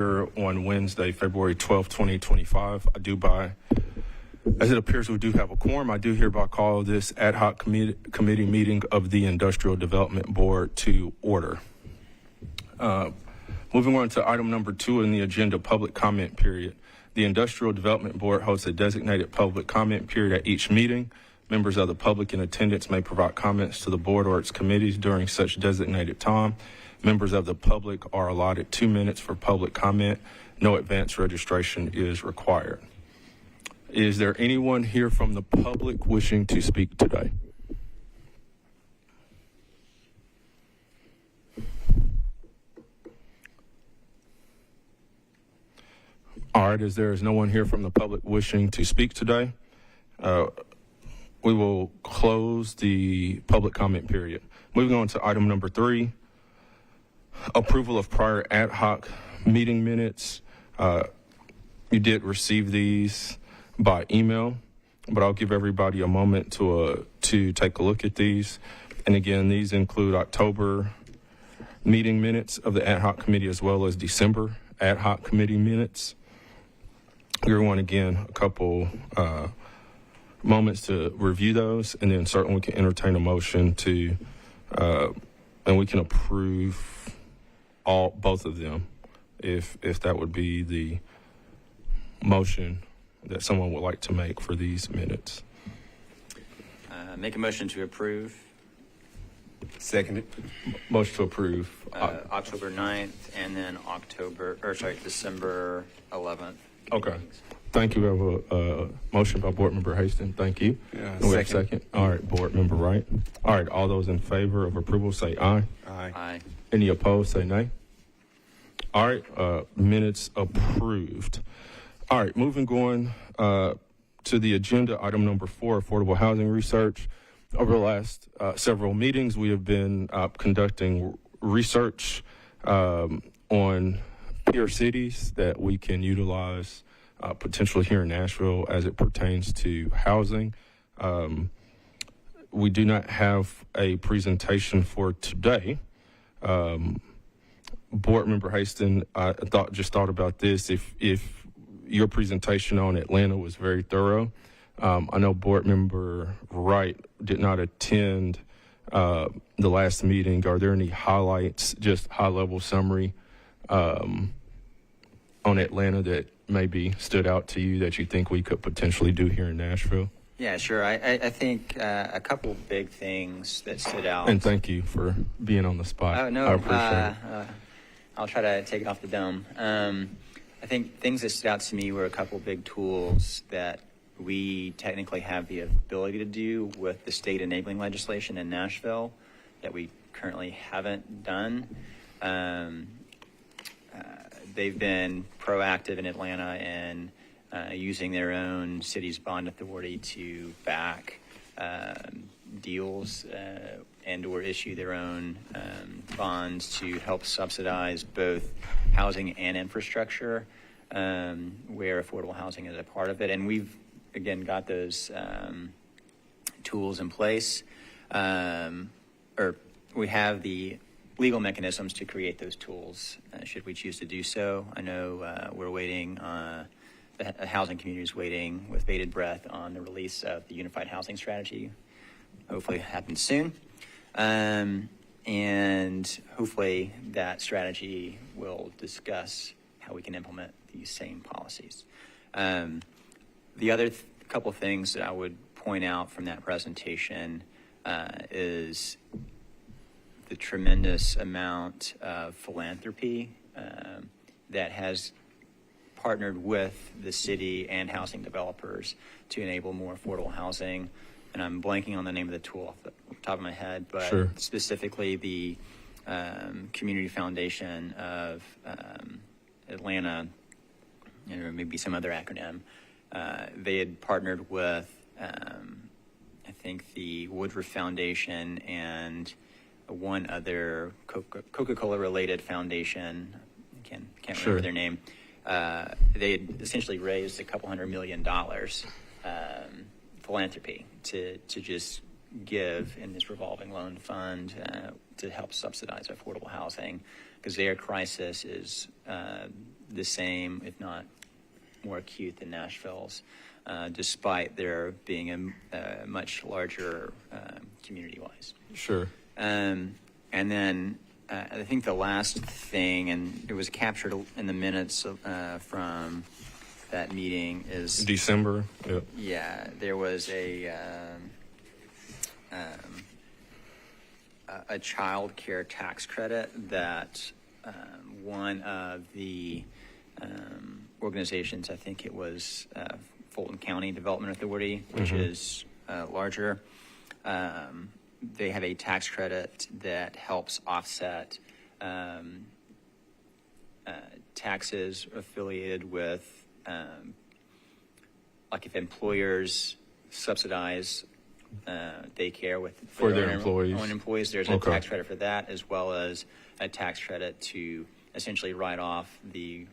on Wednesday, February 12, 2025. As it appears we do have a quorum, I do hereby call this ad hoc committee meeting of the Industrial Development Board to order. Moving on to item number 2 in the agenda, public comment period. The Industrial Development Board hosts a designated public comment period at each meeting. Members of the public in attendance may provide comments to the board or its committees during such designated time. Members of the public are allotted 2 minutes for public comment. No advance registration is required. Is there anyone here from the public wishing to speak today? All right, as there is no one here from the public wishing to speak today, we will close the public comment period. Moving on to item number 3, approval of prior ad hoc meeting minutes. You did receive these by email, but I'll give everybody a moment to take a look at these. And again, these include October meeting minutes of the ad hoc committee as well as December ad hoc committee minutes. Everyone, again, a couple moments to review those, and then certainly we can entertain a motion to, and we can approve both of them, if that would be the motion that someone would like to make for these minutes. Make a motion to approve. Seconded. Motion to approve. October 9th and then December 11th. Okay. Thank you. We have a motion by Board Member Hastings. Thank you. And we have a second. All right, Board Member Wright. All right, all those in favor of approval say aye. Aye. Aye. Any opposed say nay. All right, minutes approved. All right, moving on to the agenda, item number 4, affordable housing research. Over the last several meetings, we have been conducting research on peer cities that we can utilize potentially here in Nashville as it pertains to housing. We do not have a presentation for today. Board Member Hastings, I thought about this. If your presentation on Atlanta was very thorough, I know Board Member Wright did not attend the last meeting. Are there any highlights, just high-level summary on Atlanta that maybe stood out to you that you think we could potentially do here in Nashville? Yeah, sure. I think a couple big things that stood out. And thank you for being on the spot. Oh, no. I appreciate it. I'll try to take it off the dome. I think things that stood out to me were a couple big tools that we technically have the ability to do with the state enabling legislation in Nashville that we currently haven't done. They've been proactive in Atlanta in using their own city's bond authority to back deals and or issue their own bonds to help subsidize both housing and infrastructure where affordable housing is a part of it. And we've, again, got those tools in place, or we have the legal mechanisms to create those tools should we choose to do so. I know we're waiting, the housing community is waiting with bated breath on the release of the Unified Housing Strategy. Hopefully it happens soon. And hopefully that strategy will discuss how we can implement these same policies. The other couple things that I would point out from that presentation is the tremendous amount of philanthropy that has partnered with the city and housing developers to enable more affordable housing. And I'm blanking on the name of the tool off the top of my head, but sure. Specifically the Community Foundation of Atlanta, or maybe some other acronym. They had partnered with, I think, the Woodruff Foundation and one other Coca-Cola related foundation. Can't remember their name. They had essentially raised $200 million philanthropy to just give in this revolving loan fund to help subsidize affordable housing, because their crisis is the same, if not more acute than Nashville's, despite there being a much larger community-wise. Sure. And then I think the last thing, and it was captured in the minutes from that meeting, is December. Yep. yeah, there was a child care tax credit that one of the organizations, I think it was Fulton County Development Authority, which is larger. They have a tax credit that helps offset taxes affiliated with, like if employers subsidize daycare For their own employees. employees, there's a tax credit for that, as well as a tax credit to essentially write off the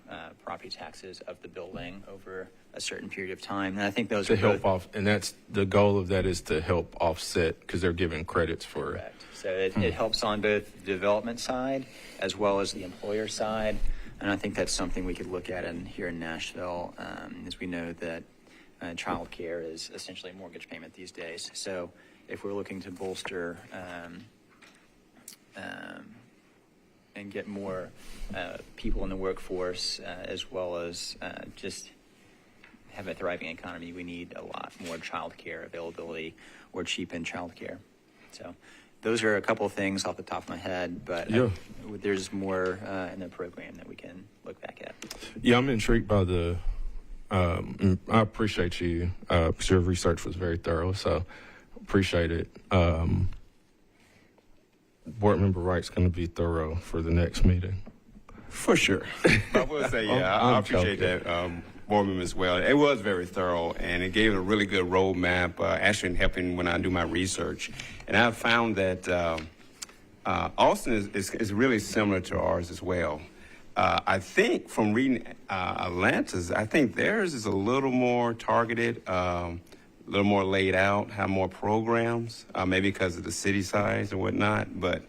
property taxes of the building over a certain period of time. And I think those To are help both, off, and that's the goal of that, is to help offset, because they're giving credits for. correct. So it helps on both the development side as well as the employer side. And I think that's something we could look at here in Nashville, as we know that child care is essentially a mortgage payment these days. So if we're looking to bolster and get more people in the workforce, as well as just have a thriving economy, we need a lot more child care availability or cheap-in child care. So those are a couple of things off the top of my head, but Yeah. there's more in the program that we can look back at. Yeah, I'm intrigued by I appreciate you, because your research was very thorough, so appreciate it. Board Member Wright's going to be thorough for the next meeting. For sure. I will say, yeah, I'm I appreciate joking. that, board member as well. It was very thorough, and it gave a really good roadmap, actually in helping when I do my research. And I found that Austin is really similar to ours as well. I think from reading Atlanta's, I think theirs is a little more targeted, a little more laid out, have more programs, maybe because of the city size or whatnot. But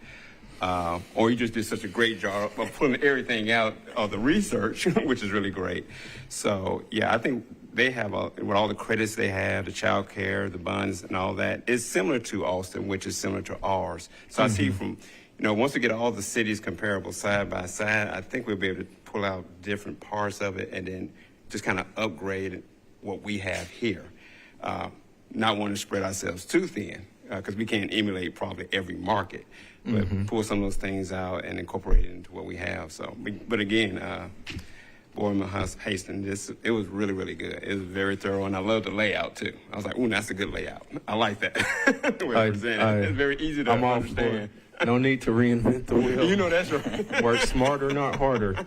or you just did such a great job of pulling everything out of the research, which is really great. So yeah, I think they have with all the credits they have, the child care, the bonds, and all that, is similar to Austin, which is similar to ours. So I see from, once we get all the cities comparable side by side, I think we'll be able to pull out different parts of it and then just kind of upgrade what we have here. Not wanting to spread ourselves too thin, because we can't emulate probably every market, but pull some of those things out and incorporate it into what we have. So, but again, Board Member Hastings, it was really, really good. It was very thorough, and I love the layout too. I was like, ooh, that's a good layout. I like that. The way it's presented. It's very easy to I'm all for understand. it. No need to reinvent the wheel. You know that's right. Work smarter, not harder.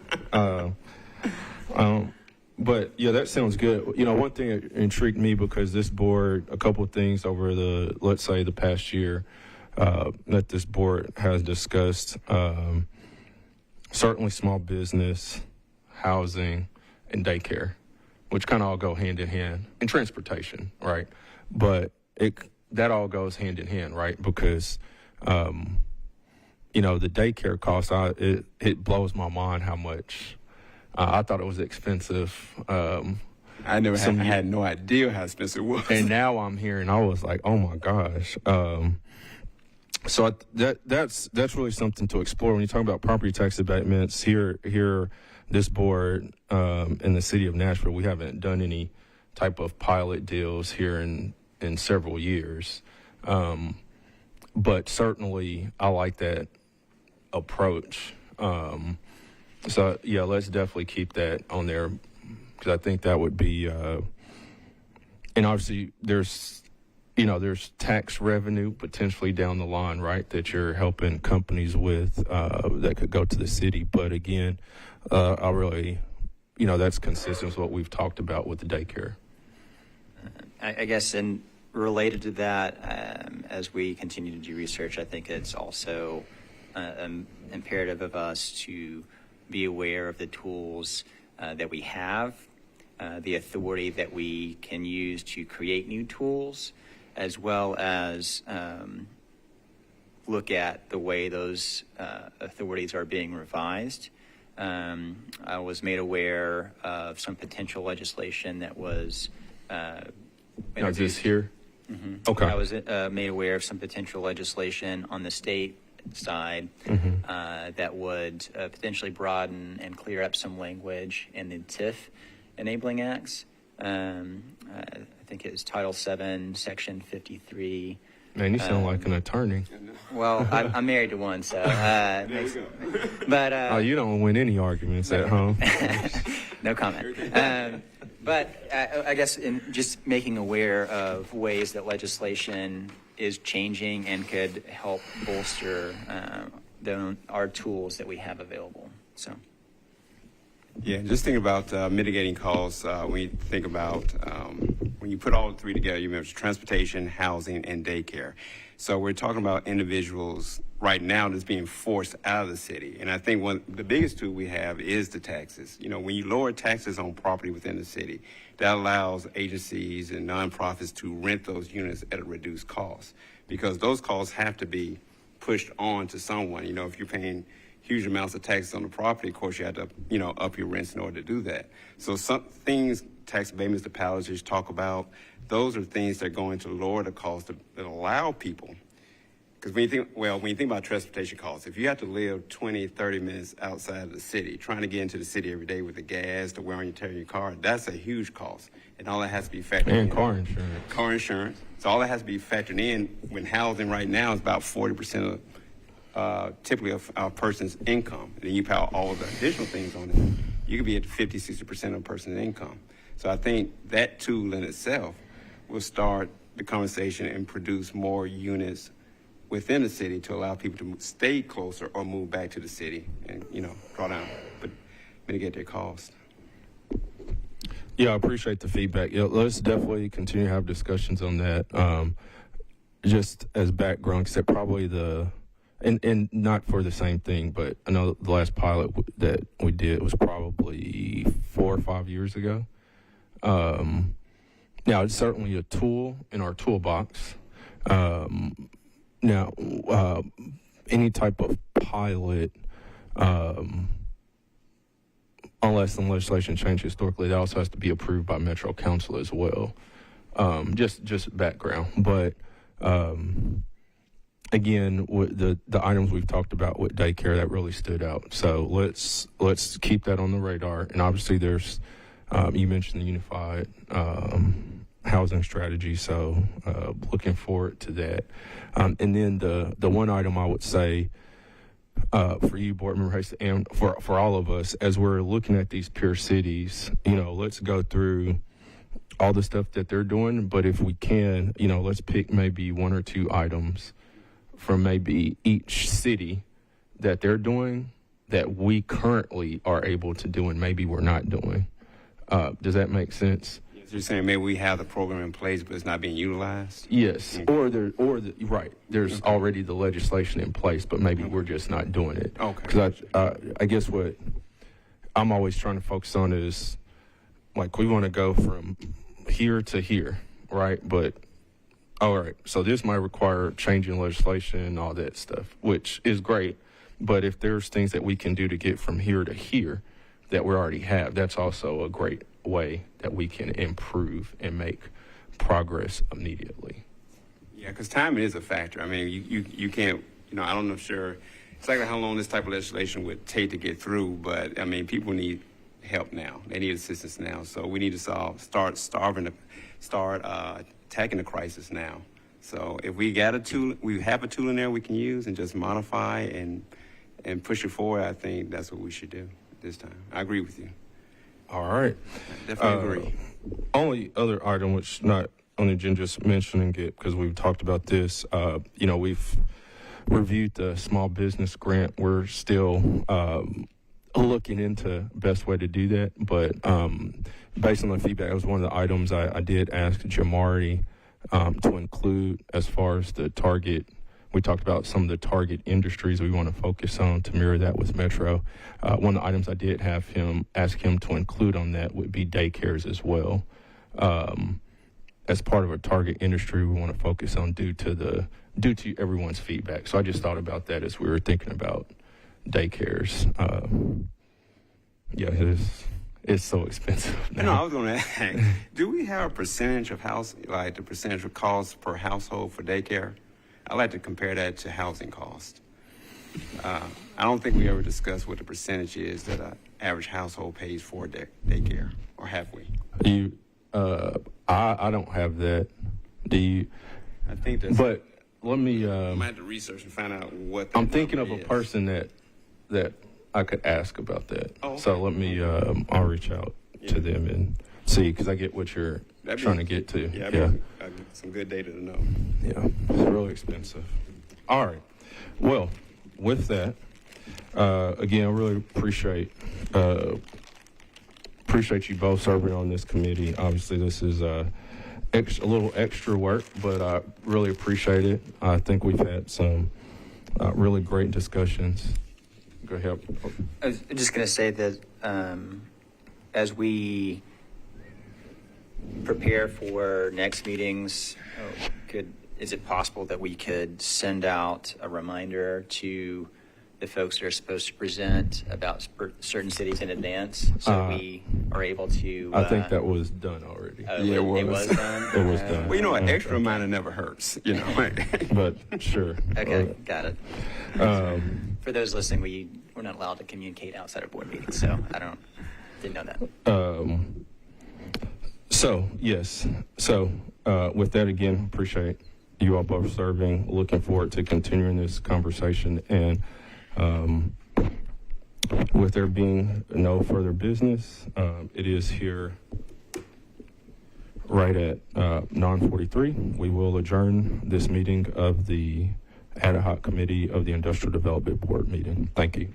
But yeah, that sounds good. One thing that intrigued me, because this board, a couple of things over let's say the past year, that this board has discussed, certainly small business, housing, and daycare, which kind of all go hand in hand, and transportation, right? But that all goes hand in hand, right? Because the daycare costs, it blows my mind how much. I thought it was expensive. I had no idea how expensive it was. And now I'm hearing, I was like, oh my gosh. So that's really something to explore. When you talk about property tax abatements here, this board in the city of Nashville, we haven't done any type of pilot deals here in several years. But certainly I like that approach. So yeah, let's definitely keep that on there, because I think that would be, and obviously there's tax revenue potentially down the line, right, that you're helping companies with, that could go to the city. But again, I really, that's consistent with what we've talked about with the daycare. I guess, and related to that, as we continue to do research, I think it's also imperative of us to be aware of the tools that we have, the authority that we can use to create new tools, as well as look at the way those authorities are being revised. I was made aware of some potential legislation that was Now, is this introduced. here? Okay. I was made aware of some potential legislation on the state side that would potentially broaden and clear up some language in the TIF enabling acts. I think it was Title VII, Section 53. Man, you sound like an attorney. Well, I'm married to one, so. But Oh, you don't win any arguments at home. no comment. But I guess in just making aware of ways that legislation is changing and could help bolster our tools that we have available. So. Yeah, just think about mitigating costs. When you think about when you put all three together, you mentioned transportation, housing, and daycare. So we're talking about individuals right now that's being forced out of the city. And I think the biggest tool we have is the taxes. You know, when you lower taxes on property within the city, that allows agencies and nonprofits to rent those units at a reduced cost, because those costs have to be pushed on to someone. You know, if you're paying huge amounts of taxes on the property, of course you have to, up your rents in order to do that. So some things, tax abatements, the palaces talk about, those are things that are going to lower the cost that allow people. Because when you think about transportation costs, if you have to live 20, 30 minutes outside of the city, trying to get into the city every day with the gas, the wear on your car, that's a huge cost. And all that has to be factored in. And car insurance. Car insurance. So all that has to be factored in when housing right now is about 40% of typically of a person's income. And then you pile all of the additional things on it, you could be at 50, 60% of a person's income. So I think that tool in itself will start the conversation and produce more units within the city to allow people to stay closer or move back to the city and, draw down, but mitigate their costs. Yeah, I appreciate the feedback. Yeah, let's definitely continue to have discussions on that. Just as background, except probably and not for the same thing, but I know the last pilot that we did was probably 4 or 5 years ago. Now, it's certainly a tool in our toolbox. Now, any type of pilot, unless the legislation changed historically, that also has to be approved by Metro Council as well. Just background, but again, with the items we've talked about with daycare, that really stood out. So let's keep that on the radar. And obviously, there's you mentioned the unified housing strategy, so looking forward to that. And then the one item I would say for you, board member Hayes, and for all of us, as we're looking at these peer cities, let's go through all the stuff that they're doing. But if we can, let's pick maybe 1 or 2 items from maybe each city that they're doing that we currently are able to do and maybe we're not doing. Does that make sense? You're saying maybe we have the program in place, but it's not being utilized? Yes, right. There's already the legislation in place, but maybe we're just not doing it. Okay. Because I guess what I'm always trying to focus on is, like, we want to go from here to here, right? But, all right, so this might require changing legislation and all that stuff, which is great. But if there's things that we can do to get from here to here that we already have, that's also a great way that we can improve and make progress immediately. Yeah, because timing is a factor. I mean, you can't, I don't know sure exactly how long this type of legislation would take to get through, but I mean, people need help now. They need assistance now. So we need to start attacking the crisis now. So if we got a tool, we have a tool in there we can use and just modify and push it forward, I think that's what we should do this time. I agree with you. All right. Definitely agree. Only other item, which not on the agenda, just mentioning it because we've talked about this. We've reviewed the small business grant. We're still looking into best way to do that. But based on the feedback, it was one of the items I did ask Jamari to include as far as the target. We talked about some of the target industries we want to focus on to mirror that with Metro. One of the items I did ask him to include on that would be daycares as well. As part of a target industry we want to focus on due to everyone's feedback. So I just thought about that as we were thinking about daycares. Yeah, it is. It's so expensive now. No, I was going to ask, do we have a percentage of the percentage of cost per household for daycare? I like to compare that to housing cost. I don't think we ever discussed what the percentage is that an average household pays for daycare, or have we? I don't have that. Do you? I think that's. But let me. I might have to research and find out what. I'm thinking of a person that I could ask about that. Oh, okay. So let me. I'll reach out to them and see, because I get what you're trying to get to. Yeah. Some good data to know. Yeah, it's really expensive. All right. Well, with that, again, I really appreciate you both serving on this committee. Obviously, this is a little extra work, but I really appreciate it. I think we've had some really great discussions. Go ahead. I was just going to say that as we prepare for next meetings, is it possible that we could send out a reminder to the folks that are supposed to present about certain cities in advance, so we are able to? I think that was done already. Yeah, it was done. It was done. Well, an extra reminder never hurts, But sure. Okay, got it. For those listening, we're not allowed to communicate outside of board meetings, so didn't know that. So yes. So with that, again, appreciate you all both serving. Looking forward to continuing this conversation, and with there being no further business, it is here right at 9:43. We will adjourn this meeting of the ad hoc committee of the Industrial Development Board meeting. Thank you.